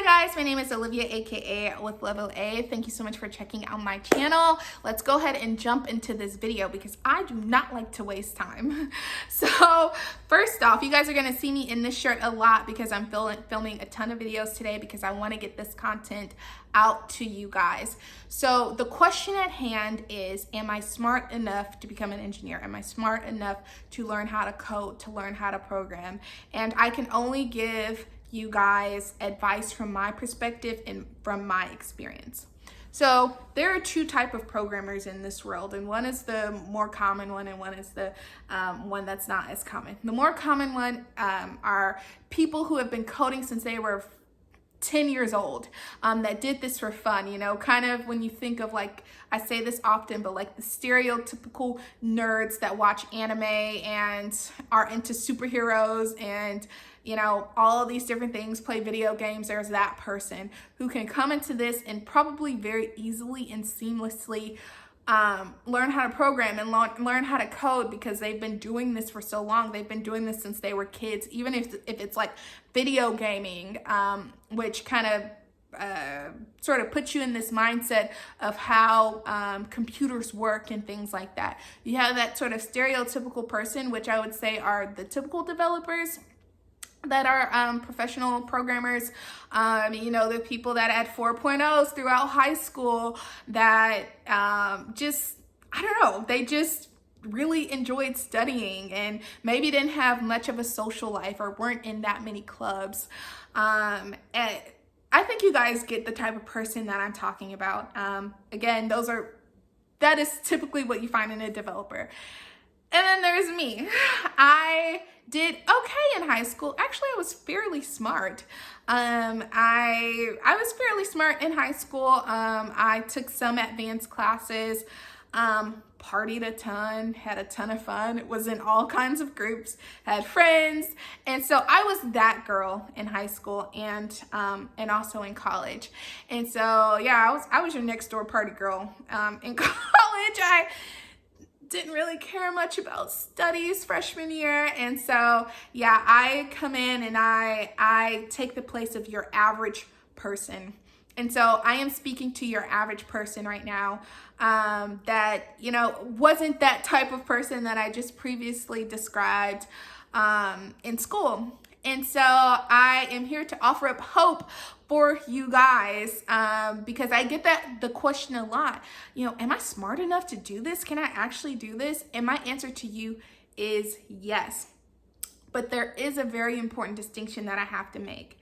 Hi guys, my name is Olivia, aka with Level A. Thank you so much for checking out my channel. Let's go ahead and jump into this video because I do not like to waste time. So first off, you guys are gonna see me in this shirt a lot because I'm filming a ton of videos today because I want to get this content out to you guys. So the question at hand is, am I smart enough to become an engineer? Am I smart enough to learn how to code, to learn how to program? And I can only give you guys advice from my perspective and from my experience. So there are two types of programmers in this world, and one is the more common one and one is the one that's not as common. The more common one are people who have been coding since they were 10 years old, that did this for fun, you know, kind of when you think of, like, I say this often, but like the stereotypical nerds that watch anime and are into superheroes and, you know, all of these different things, play video games. There's that person who can come into this and probably very easily and seamlessly learn how to program and learn how to code because they've been doing this for so long. They've been doing this since they were kids, even if it's like video gaming, which kind of sort of puts you in this mindset of how computers work and things like that. You have that sort of stereotypical person, which I would say are the typical developers that are professional programmers, you know, the people that had 4.0s throughout high school that just, I don't know, they just really enjoyed studying and maybe didn't have much of a social life or weren't in that many clubs. And I think you guys get the type of person that I'm talking about. Again, that is typically what you find in a developer. And then there's me. I did okay in high school. Actually, I was fairly smart. I was fairly smart in high school. I took some advanced classes, partied a ton, had a ton of fun, was in all kinds of groups, had friends. And so I was that girl in high school and also in college. And so, yeah, I was your next door party girl. In college, I didn't really care much about studies freshman year, and so yeah, I come in and I take the place of your average person. And so I am speaking to your average person right now, that, you know, wasn't that type of person that I just previously described in school. And so I am here to offer up hope for you guys, because I get the question a lot, you know, am I smart enough to do this? Can I actually do this? And my answer to you is yes. But there is a very important distinction that I have to make.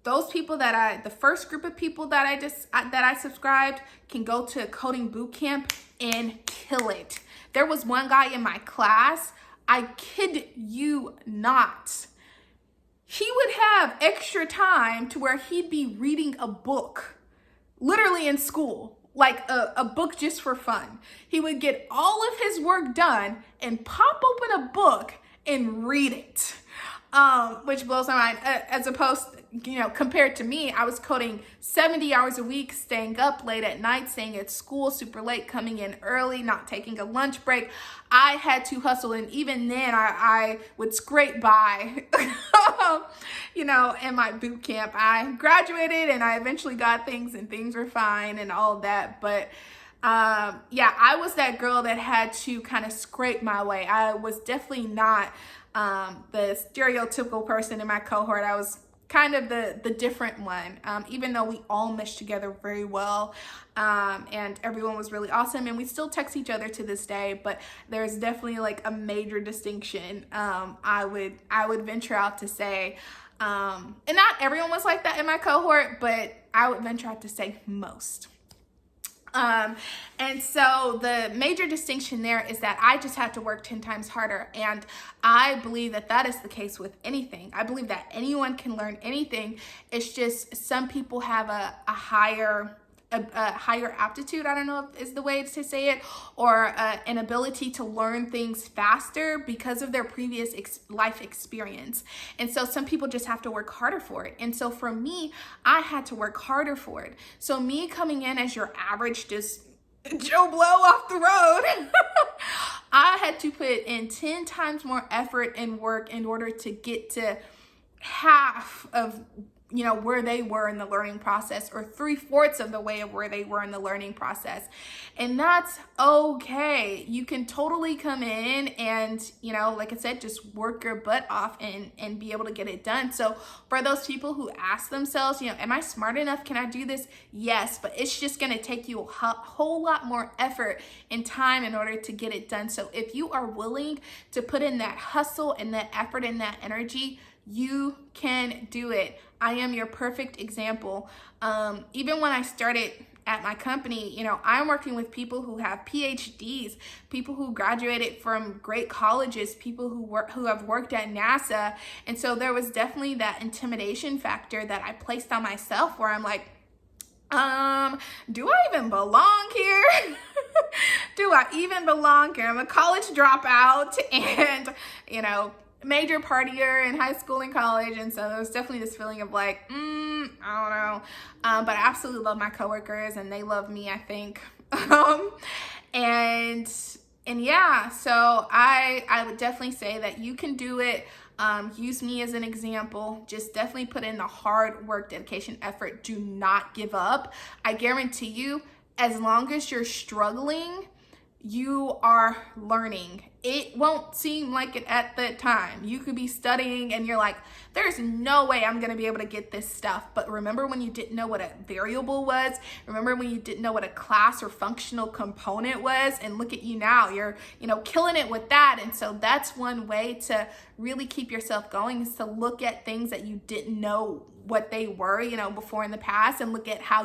Those people the first group of people that I subscribed can go to a coding boot camp and kill it. There was one guy in my class, I kid you not, he would have extra time to where he'd be reading a book, literally in school, like a book just for fun. He would get all of his work done and pop open a book and read it, which blows my mind. As opposed, you know, compared to me, I was coding 70 hours a week, staying up late at night, staying at school super late, coming in early, not taking a lunch break. I had to hustle, and even then I would scrape by, you know, in my boot camp. I graduated and I eventually got things and things were fine and all of that, but yeah, I was that girl that had to kind of scrape my way. I was definitely not the stereotypical person in my cohort. I was kind of the different one, even though we all meshed together very well, and everyone was really awesome, and we still text each other to this day, but there's definitely like a major distinction. I would venture out to say, and not everyone was like that in my cohort, but I would venture out to say most. And so the major distinction there is that I just had to work 10 times harder. And I believe that that is the case with anything. I believe that anyone can learn anything. It's just some people have a higher aptitude, I don't know if is the way to say it, or an ability to learn things faster because of their previous life experience. And so some people just have to work harder for it. And so for me, I had to work harder for it. So me coming in as your average, just Joe Blow off the road, I had to put in 10 times more effort and work in order to get to half of where they were in the learning process, or 3/4 of the way of where they were in the learning process. And that's okay. You can totally come in and, like I said, just work your butt off and be able to get it done. So for those people who ask themselves, am I smart enough? Can I do this? Yes, but it's just going to take you a whole lot more effort and time in order to get it done. So if you are willing to put in that hustle and that effort and that energy, you can do it. I am your perfect example. Even when I started at my company, I'm working with people who have PhDs, people who graduated from great colleges, people who have worked at NASA. And so there was definitely that intimidation factor that I placed on myself, where I'm like, do I even belong here? Do I even belong here? I'm a college dropout and, major partier in high school and college. And so there was definitely this feeling of like, I don't know. But I absolutely love my coworkers and they love me, I think. And yeah, so I would definitely say that you can do it. Use me as an example. Just definitely put in the hard work, dedication, effort. Do not give up. I guarantee you, as long as you're struggling, you are learning. It won't seem like it at the time. You could be studying and you're like, there's no way I'm going to be able to get this stuff. But remember when you didn't know what a variable was? Remember when you didn't know what a class or functional component was? And look at you now, you're, killing it with that. And so that's one way to really keep yourself going, is to look at things that you didn't know what they were, before in the past, and look at how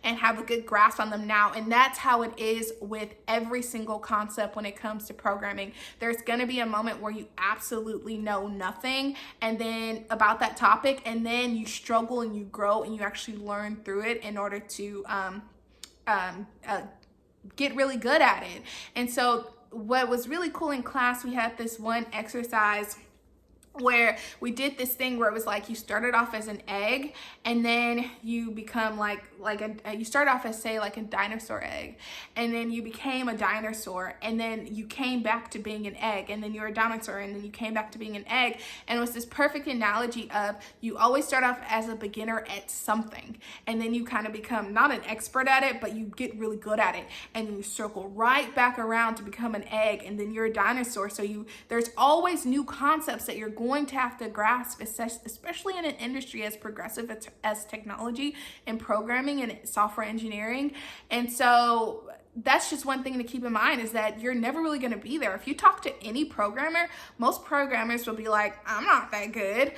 and have a good grasp on them now. And that's how it is with every single concept when it comes to programming. There's going to be a moment where you absolutely know nothing and then about that topic, and then you struggle and you grow and you actually learn through it in order to get really good at it. And so what was really cool in class, we had this one exercise where we did this thing where it was like you started off as an egg and then you become you start off as, say, like a dinosaur egg, and then you became a dinosaur, and then you came back to being an egg, and then you were a dinosaur, and then you came back to being an egg. And it was this perfect analogy of you always start off as a beginner at something, and then you kind of become not an expert at it, but you get really good at it, and then you circle right back around to become an egg, and then you're a dinosaur. So there's always new concepts that you're going to have to grasp, especially in an industry as progressive as technology and programming and software engineering. And so that's just one thing to keep in mind, is that you're never really going to be there. If you talk to any programmer, most programmers will be like, I'm not that good.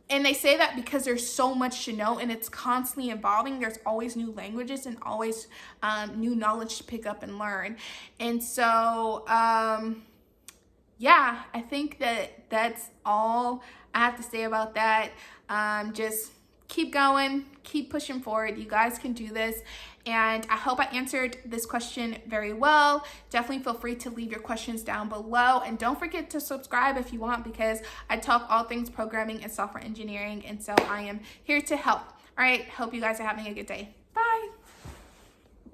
And they say that because there's so much to know and it's constantly evolving. There's always new languages and always new knowledge to pick up and learn. And so, yeah, I think that's all I have to say about that. Just keep going, keep pushing forward. You guys can do this. And I hope I answered this question very well. Definitely feel free to leave your questions down below. And don't forget to subscribe if you want, because I talk all things programming and software engineering. And so I am here to help. All right, hope you guys are having a good day.